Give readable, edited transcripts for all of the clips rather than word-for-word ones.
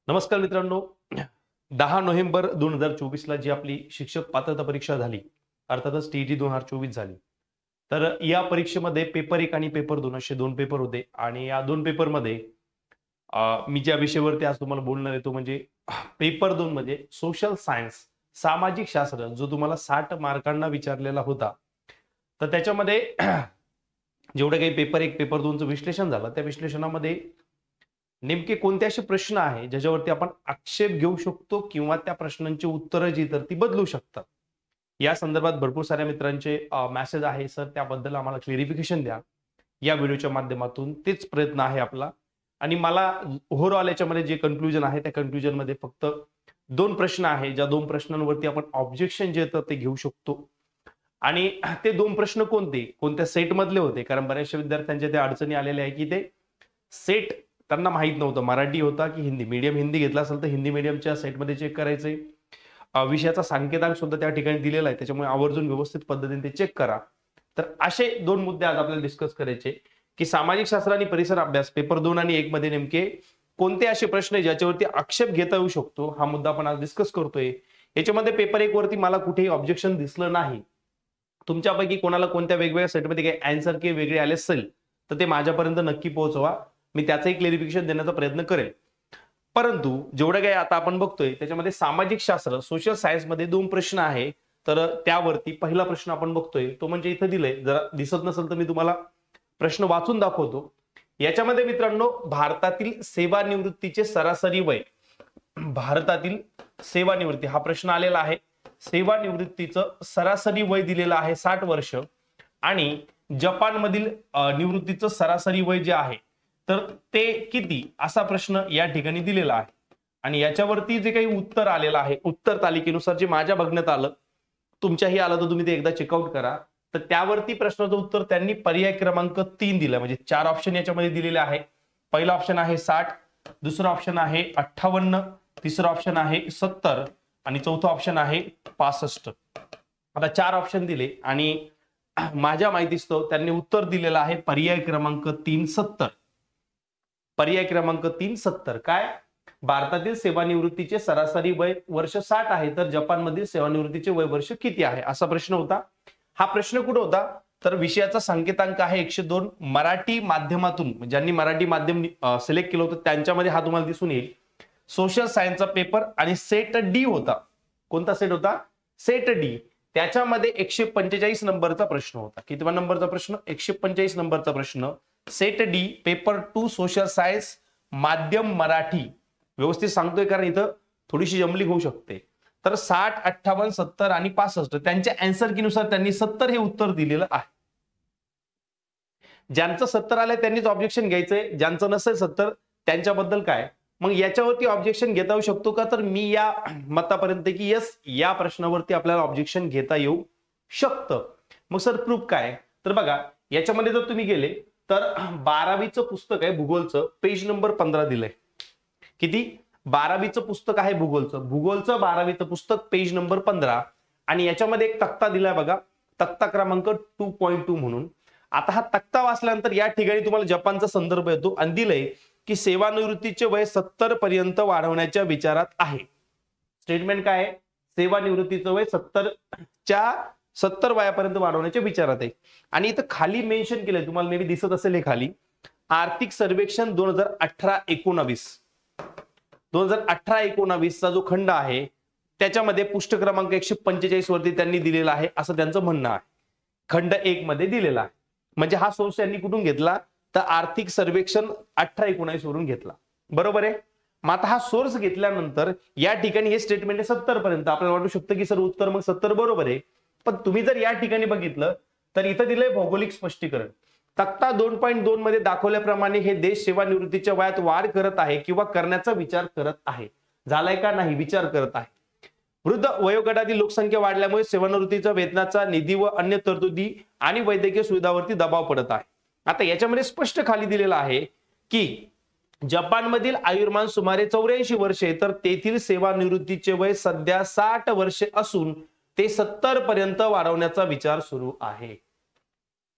नमस्कार मित्रांनो, 10 नोव्हेंबर 2024 ला जी आपली शिक्षक पात्रता परीक्षा झाली, अर्थातच टीईटी 2024 झाली. तर या परीक्षेमध्ये पेपर 1 आणि पेपर 2 असे 2 पेपर होते आणि या 2 पेपरमध्ये मी ज्या विषयावरती आज तुम्हाला बोलणार आहे तो म्हणजे पेपर 2 मध्ये सोशल सायन्स, सामाजिक शास्त्र जो तुम्हाला 60 मार्कांना विचारलेला होता. तर त्याच्यामध्ये जेवढं काही पेपर 1, पेपर 2चं विश्लेषण झालं, त्या विश्लेषणामध्ये नेमके कोणते असे प्रश्न आहे ज्याच्यावरती आपण आक्षेप घेऊ शकतो किंवा त्या प्रश्नांची उत्तरं जी तर ती बदलू शकतात. या संदर्भात भरपूर साऱ्या मित्रांचे मेसेज आहे, सर त्याबद्दल आम्हाला क्लेरिफिकेशन द्या. या व्हिडिओच्या माध्यमातून तेच प्रयत्न आहे आपला. आणि मला ओव्हरऑल याच्यामध्ये जे कन्क्लुजन आहे त्या कन्क्लुजन मध्ये फक्त 2 प्रश्न आहे, ज्या 2 प्रश्नांवरती आपण ऑब्जेक्शन जे येतं ते घेऊ शकतो. आणि ते 2 प्रश्न कोणते, कोणत्या सेट मधले होते, कारण बऱ्याचशा विद्यार्थ्यांच्या त्या अडचणी आलेल्या आहे की ते सेट त्यांना माहित नव्हतं मराठी होता की हिंदी. मीडियम हिंदी घेतला असेल तर हिंदी मीडियमच्या सेटमध्ये चेक करायचे. विषयाचा सांकेतांक सुद्धा त्या ठिकाणी दिलेला आहे, त्याच्यामुळे आवर्जून व्यवस्थित पद्धतीने ते चेक करा. तर असे 2 मुद्दे आज आपल्याला डिस्कस करायचे की सामाजिक शास्त्र आणि परिसर अभ्यास पेपर 2 आणि 1 मध्ये नेमके कोणते असे प्रश्न आहे ज्याच्यावरती आक्षेप घेता येऊ शकतो, हा मुद्दा आपण आज डिस्कस करतोय. याच्यामध्ये पेपर 1 वरती मला कुठेही ऑब्जेक्शन दिसलं नाही. तुमच्यापैकी कोणाला कोणत्या वेगवेगळ्या सेटमध्ये काही आन्सर की वेगळे आले असेल तर ते माझ्यापर्यंत नक्की पोहोचवा, मी त्याचंही क्लेरिफिकेशन देण्याचा प्रयत्न करेल. परंतु जेवढं काही आता आपण बघतोय त्याच्यामध्ये सामाजिक शास्त्र सोशल सायन्स मध्ये 2 प्रश्न आहे. तर त्यावरती पहिला प्रश्न आपण बघतोय तो म्हणजे इथं दिलंय, जरा दिसत नसेल तर मी तुम्हाला प्रश्न वाचून दाखवतो. याच्यामध्ये मित्रांनो भारतातील सेवानिवृत्तीचे सरासरी वय, भारतातील सेवानिवृत्ती हा प्रश्न आलेला आहे. सेवानिवृत्तीचं सरासरी वय दिलेलं आहे 60 वर्ष आणि जपानमधील निवृत्तीचं सरासरी वय जे आहे तर ते किती, असा प्रश्न या ठिकाणी दिलेला आहे. आणि याच्यावरती जे काही उत्तर आलेलं आहे, उत्तर तालिकेनुसार जे माझ्या बघण्यात आलं, तुमच्याही आलं तर तुम्ही ते एकदा चेकआउट करा. तर त्यावरती प्रश्नाचं उत्तर त्यांनी पर्याय क्रमांक 3 दिला, म्हणजे 4 ऑप्शन याच्यामध्ये दिलेले आहे. पहिला ऑप्शन आहे 60, दुसरा ऑप्शन आहे 58, तिसरा ऑप्शन आहे 70 आणि चौथा ऑप्शन आहे 65. आता 4 ऑप्शन दिले आणि माझ्या माहितीस्तव त्यांनी उत्तर दिलेलं आहे पर्याय क्रमांक 3 70. पर्याय क्रमांक 3 70. काय, भारतातील सेवानिवृत्तीचे सरासरी वय वर्ष 60 आहे तर जपानमधील सेवानिवृत्तीचे वय वर्ष किती आहे, असा प्रश्न होता. हा प्रश्न कुठे होता तर विषयाचा सांकेतांक आहे 102. मराठी माध्यमातून ज्यांनी मराठी माध्यम सिलेक्ट केलं होतं त्यांच्यामध्ये हा तुम्हाला दिसून येईल. सोशल सायन्सचा पेपर आणि सेट डी होता. कोणता सेट होता? Set D. त्याच्यामध्ये 145 नंबरचा प्रश्न होता. कितवा नंबरचा प्रश्न? 145 नंबरचा प्रश्न. Set D paper 2 social science माध्यम मराठी. व्यवस्थित सांगतोय कारण इथं थोडीशी जमलिंग होऊ शकते. तर 60, 58, 70 आणि 65 त्यांच्या आन्सर कीनुसार त्यांनी 70 हे उत्तर दिलेलं आहे. ज्यांचं 70 आलंय त्यांनीच ऑब्जेक्शन घ्यायचंय, ज्यांचं नसेल 70 त्यांच्याबद्दल काय. मग याच्यावरती ऑब्जेक्शन घेता येऊ शकतो का, तर मी या मतापर्यंत की यस, या प्रश्नावरती आपल्याला ऑब्जेक्शन घेता येऊ शकतं. मग सर प्रूफ काय, तर बघा याच्यामध्ये जर तुम्ही गेले तर 12वीचं पुस्तक आहे भूगोलचं, पेज नंबर 15 दिलंय. किती? 12वीचं पुस्तक आहे भूगोलचं, भूगोलचं 12वीचं पुस्तक पेज नंबर 15 आणि याच्यामध्ये एक तक्ता दिलाय बघा, तक्ता क्रमांक 2.2 म्हणून. आता हा तक्ता वाचल्यानंतर या ठिकाणी तुम्हाला जपानचा संदर्भ येतो आणि दिलंय की सेवानिवृत्तीचे वय 70 पर्यंत वाढवण्याच्या विचारात आहे. स्टेटमेंट काय आहे? सेवानिवृत्तीचं वय 70 वयापर्यंत वाढवण्याच्या विचारात आहे. आणि इथं खाली मेन्शन केलंय, तुम्हाला मे बी दिसत असेल हे खाली, आर्थिक सर्वेक्षण 2018-19. 2018-19 चा जो खंड आहे त्याच्यामध्ये पृष्ठ क्रमांक 145 वरती त्यांनी दिलेला आहे असं त्यांचं म्हणणं आहे. खंड 1 मध्ये दिलेला आहे. म्हणजे हा सोर्स त्यांनी कुठून घेतला तर आर्थिक सर्वेक्षण 18-19 वरून घेतला. बरोबर आहे. मग आता हा सोर्स घेतल्यानंतर या ठिकाणी हे स्टेटमेंट आहे 70 पर्यंत. आपल्याला वाटू शकतं की सर उत्तर मग 70 बरोबर आहे, पण तुम्ही जर या ठिकाणी बघितलं तर इथं दिलंय भौगोलिक स्पष्टीकरण. तक्ता 2.2 मध्ये दाखवल्याप्रमाणे हे देश सेवानिवृत्तीच्या वयात वाढ करत आहे किंवा करण्याचा विचार करत आहे. झालाय का? नाही, विचार करत आहे. वृद्ध वयोगटातील लोकसंख्या वाढल्यामुळे सेवानिवृत्तीच्या वेतनाचा, निधी व अन्य तरतुदी आणि वैद्यकीय सुविधावरती दबाव पडत आहे. आता याच्यामध्ये स्पष्ट खाली दिलेलं आहे की जपानमधील आयुर्मान सुमारे 84 वर्षे तर तेथील सेवानिवृत्तीचे वय सध्या 60 वर्षे असून ते 70 पर्यंत वाढवण्याचा विचार सुरू आहे.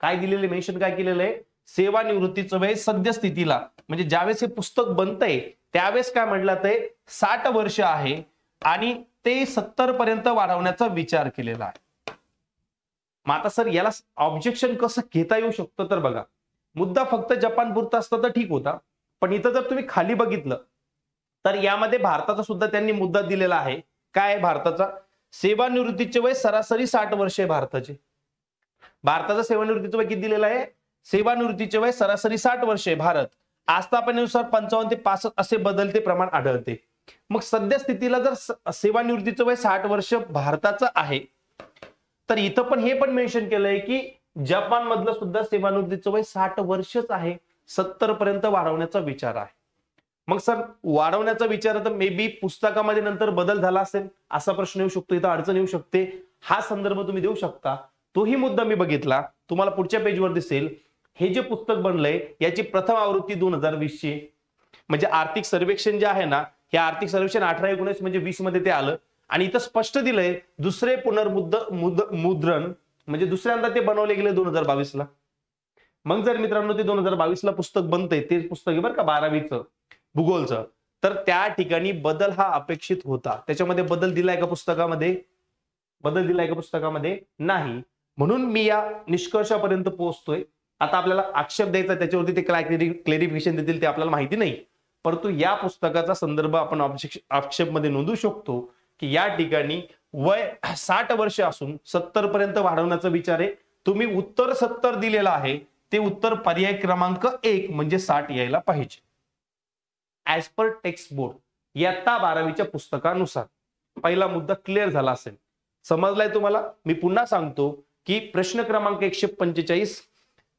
काय दिलेले मेन्शन काय केलेलं आहे? सेवानिवृत्तीचं वय सद्यस्थितीला म्हणजे ज्यावेळेस हे पुस्तक बनतंय त्यावेळेस काय म्हटलं ते 60 वर्ष आहे आणि ते 70 पर्यंत वाढवण्याचा विचार केलेला आहे. मग आता सर याला ऑब्जेक्शन कसं घेता येऊ शकतं, तर बघा मुद्दा फक्त जपान पुरता असता तर ठीक होता, पण इथं जर तुम्ही खाली बघितलं तर यामध्ये भारताचा सुद्धा त्यांनी मुद्दा दिलेला आहे. काय आहे भारताचा? सेवानिवृत्तीचे वय सरासरी 60 वर्ष आहे भारताचे. भारताचं सेवानिवृत्तीचं वय किती दिलेलं आहे? सेवानिवृत्तीचे वय सरासरी 60 वर्ष आहे. भारत आस्थापनेनुसार 55 ते 65 असे बदलते प्रमाण आढळते. मग सध्या स्थितीला जर सेवानिवृत्तीचं वय 60 वर्ष भारताचं आहे, तर इथं पण हे पण मेन्शन केलंय की जपान मधलं सुद्धा सेवानिवृत्तीचं वय 60 वर्षच आहे, 70 पर्यंत वाढवण्याचा विचार आहे. मग सर वाढवण्याचा विचार तर मे बी पुस्तकामध्ये नंतर बदल झाला असेल असा प्रश्न येऊ शकतो, इथं अडचण येऊ शकते. हा संदर्भ तुम्ही देऊ शकता. तोही मुद्दा मी बघितला, तुम्हाला पुढच्या पेजवर दिसेल. हे जे पुस्तक बनलंय याची प्रथम आवृत्ती 2020 ची, म्हणजे आर्थिक सर्वेक्षण जे आहे ना, हे आर्थिक सर्वेक्षण 18-19 म्हणजे 20 मध्ये ते आलं. आणि इथं स्पष्ट दिलंय दुसरे पुनर्मुद्रण म्हणजे दुसऱ्यांदा ते बनवले गेले 2022 ला. मग जर मित्रांनो ते 2022 ला पुस्तक बनतंय, तेच पुस्तक आहे बरं का 12वीचं भूगोलचं, तर त्या ठिकाणी बदल हा अपेक्षित होता. त्याच्यामध्ये बदल दिलाय का पुस्तकामध्ये? बदल दिलाय का पुस्तकामध्ये? नाही. म्हणून मी या निष्कर्षापर्यंत पोहोचतोय. आता आपल्याला आक्षेप द्यायचा त्याच्यावरती ते क्लॅरिफिकेशन देतील ते आपल्याला माहिती नाही, परंतु या पुस्तकाचा संदर्भ आपण आक्षेप मध्ये नोंदवू शकतो की या ठिकाणी वय 60 वर्ष असून 70 पर्यंत वाढवण्याचा विचार आहे. तुम्ही उत्तर 70 दिलेलं आहे, ते उत्तर पर्याय क्रमांक 1 म्हणजे 60 यायला पाहिजे. ऍज पर टेक्स्ट बोर्ड इयत्ता 12वीच्या पुस्तकानुसार पहिला मुद्दा क्लिअर झाला असेल, समजलाय तुम्हाला? मी पुन्हा सांगतो की प्रश्न क्रमांक 145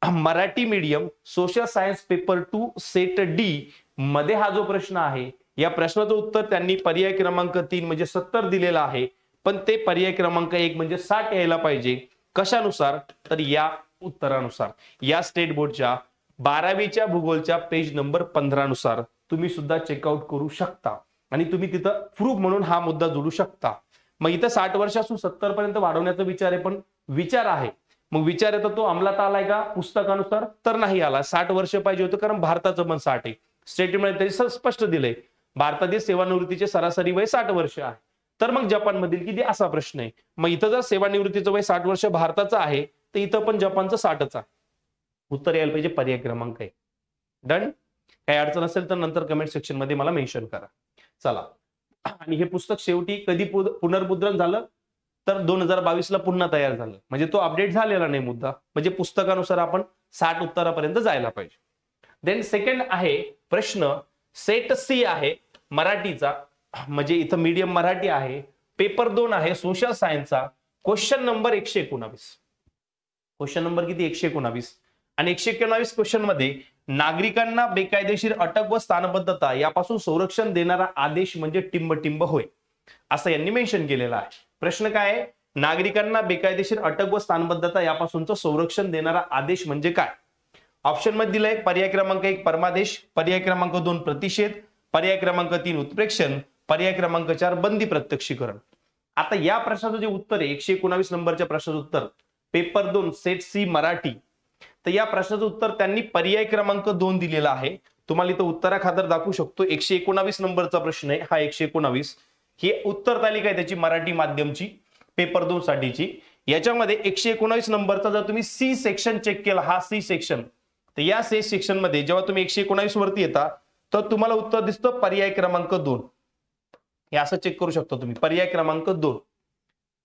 Marathi medium social science paper 2 set D मध्ये हा जो प्रश्न आहे, या प्रश्नाचं उत्तर त्यांनी पर्याय क्रमांक 3 म्हणजे 70 दिलेला आहे, पण ते पर्याय क्रमांक 1 म्हणजे 60 यायला पाहिजे. कशानुसार? तर या उत्तरानुसार, या स्टेट बोर्डच्या 12वीच्या भूगोलच्या पेज नंबर 15 नुसार तुम्ही सुद्धा चेकआउट करू शकता आणि तुम्ही तिथं प्रूफ म्हणून हा मुद्दा जोडू शकता. मग इथं 60 वर्षापासून 70 पर्यंत वाढवण्याचा विचार आहे, पण विचार आहे. मग विचार येतो तो अंमलात आलाय का पुस्तकानुसार? तर नाही आला. 60 वर्ष पाहिजे होतं, कारण भारताचं पण 60 आहे. स्टेटमेंट तरी स्पष्ट दिलंय भारतातील सेवानिवृत्तीचे सरासरी वय 60 वर्ष आहे. तर मग जपान मधील किती असा प्रश्न आहे. मग इथं जर सेवानिवृत्तीचं वय 60 वर्ष भारताचं आहे, तर इथं पण जपानचं 60च आहे. उत्तर यायला पाहिजे पर्याय क्रमांक 1. डन? काही अडचण असेल तर नंतर कमेंट सेक्शन मध्ये मला मेन्शन करा. चला, आणि हे पुस्तक शेवटी कधी पुनर्मुद्रण झालं? तर 2022 ला पुन्हा तयार झालं, म्हणजे तो अपडेट झालेला नाही मुद्दा. म्हणजे पुस्तकानुसार आपण 60 उत्तरापर्यंत जायला पाहिजे. देन सेकंड आहे प्रश्न सेट सी आहे मराठीचा, म्हणजे इथं मीडियम मराठी आहे, पेपर 2 आहे सोशल सायन्सचा, क्वेश्चन नंबर 119. क्वेश्चन नंबर किती? 119. आणि 119 क्वेश्चन मध्ये नागरिकांना बेकायदेशीर अटक व स्थानबद्धता यापासून संरक्षण देणारा आदेश म्हणजे टिंब होय, असं यांनी मेन्शन केलेलं आहे. प्रश्न काय आहे? नागरिकांना बेकायदेशीर अटक व स्थानबद्धता यापासूनचं संरक्षण देणारा आदेश म्हणजे काय? ऑप्शन मध्ये दिलंय पर्याय क्रमांक 1 परमादेश, पर्याय क्रमांक 2 प्रतिषेध, पर्याय क्रमांक 3 उत्प्रेक्षण, पर्याय क्रमांक 4 बंदी प्रत्यक्षीकरण. आता या प्रश्नाचं जे उत्तर आहे 119 नंबरच्या प्रश्नाचं उत्तर पेपर 2 सेट सी मराठी, तर या प्रश्नाचं उत्तर त्यांनी पर्याय क्रमांक 2 दिलेला आहे. तुम्हाला इथं उत्तराखातर दाखवू शकतो. 119 नंबरचा प्रश्न आहे हा 119. ही उत्तर तालिका आहे त्याची मराठी माध्यमची पेपर 2 साठीची. याच्यामध्ये 119 नंबरचा जर तुम्ही सी सेक्शन चेक केला, हा सी सेक्शन, तर या सी सेक्शन मध्ये जेव्हा तुम्ही 119 वरती येता तर तुम्हाला उत्तर दिसतं पर्याय क्रमांक 2. हे असं चेक करू शकता तुम्ही, पर्याय क्रमांक 2.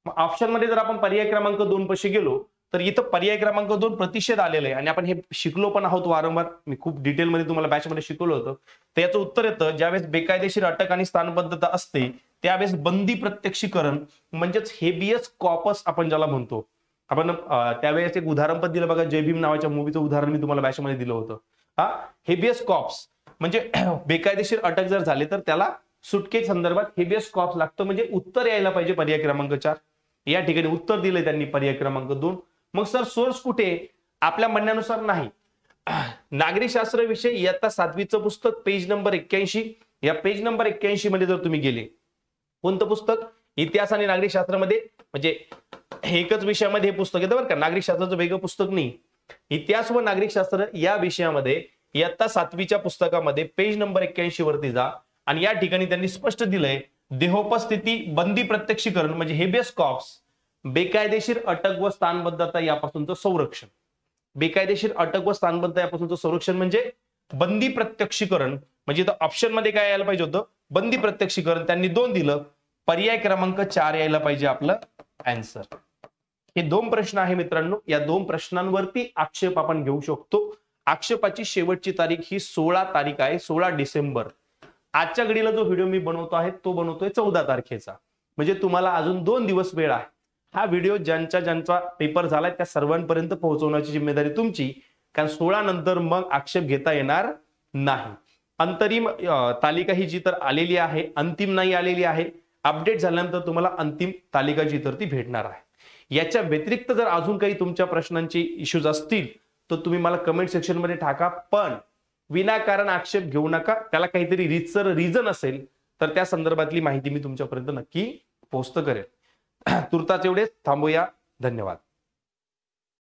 मग ऑप्शन मध्ये जर आपण पर्याय क्रमांक 2 पाशी गेलो तर इथं पर्याय क्रमांक 2 प्रतिषेध आलेलं आहे, आणि आपण हे शिकलो पण आहोत वारंवार. मी खूप डिटेलमध्ये तुम्हाला बॅच मध्ये शिकवलं होतं. तर याचं उत्तर येतं ज्यावेळेस बेकायदेशीर अटक आणि स्थानबद्धता असते त्यावेळेस बंदी प्रत्यक्षीकरण म्हणजेच हेबियस कॉपस आपण ज्याला म्हणतो. आपण त्यावेळेस एक उदाहरण पण दिलं बघा, जय भीम नावाच्या मूवीचं उदाहरण मी तुम्हाला बॅच मध्ये दिलं होतं. हा हेबियस कॉप्स म्हणजे बेकायदेशीर अटक जर झाली तर त्याला सुटके संदर्भात हेबियस कॉप्स लागतं, म्हणजे उत्तर यायला पाहिजे पर्याय क्रमांक 4. या ठिकाणी उत्तर दिलंय त्यांनी पर्याय क्रमांक 2. मग सर सोर्स कुठे? आपल्या म्हणण्यानुसार नाही. नागरिक शास्त्र विषय इयत्ता 7वीचं पुस्तक पेज नंबर 81. या पेज नंबर 81 मध्ये जर तुम्ही गेले, कोणतं पुस्तक? इतिहास आणि नागरिक शास्त्रामध्ये, म्हणजे एकच विषयामध्ये हे पुस्तक येतं बरं का, नागरिक शास्त्राचं वेगळं पुस्तक नाही. इतिहास व नागरिक शास्त्र या विषयामध्ये इयत्ता 7वीच्या पुस्तकामध्ये पेज नंबर 81 वरती जा आणि या ठिकाणी त्यांनी स्पष्ट दिलंय देहोपस्थिती बंदी प्रत्यक्षीकरण म्हणजे हेबियस कॉर्पस, बेकायदेशीर अटक व स्थानबद्धता यापासूनचं संरक्षण. बेकायदेशीर अटक व स्थानबद्धता यापासूनचं संरक्षण म्हणजे बंदी प्रत्यक्षीकरण. म्हणजे इथं ऑप्शन मध्ये काय यायला पाहिजे होतं, बंदी प्रत्यक्षीकरण. त्यांनी 2 दिलं, पर्याय क्रमांक 4 यायला पाहिजे आपलं आन्सर. हे 2 प्रश्न आहे मित्रांनो. या 2 प्रश्नांवरती आक्षेप आपण घेऊ शकतो. आक्षेपाची शेवटची तारीख ही 16 तारीख आहे, 16 डिसेंबर. आजच्या घडीला जो व्हिडिओ मी बनवतो आहे तो बनवतोय 14 तारखेचा. म्हणजे तुम्हाला अजून 2 दिवस वेळ आहे. हा व्हिडिओ ज्यांचा पेपर झालाय त्या सर्वांपर्यंत पोहोचवण्याची जिम्मेदारी तुमची, कारण 16 नंतर मग आक्षेप घेता येणार नाही. अंतरिम तालिका ही जी तर आलेली आहे, अंतिम नाही आलेली आहे. अपडेट झाल्यानंतर तुम्हाला अंतिम तालिका जी तर ती भेटणार आहे. याच्या व्यतिरिक्त जर अजून काही तुमच्या प्रश्नांचे इश्यूज असतील तर तुम्ही मला कमेंट सेक्शन मध्ये टाका, पण विनाकारण आक्षेप घेऊ नका. त्याला काहीतरी रीतसर रिझन असेल तर त्या संदर्भातली माहिती मी तुमच्यापर्यंत नक्की पोस्ट करेल. तुर्तास एवढेच, थांबूया. धन्यवाद.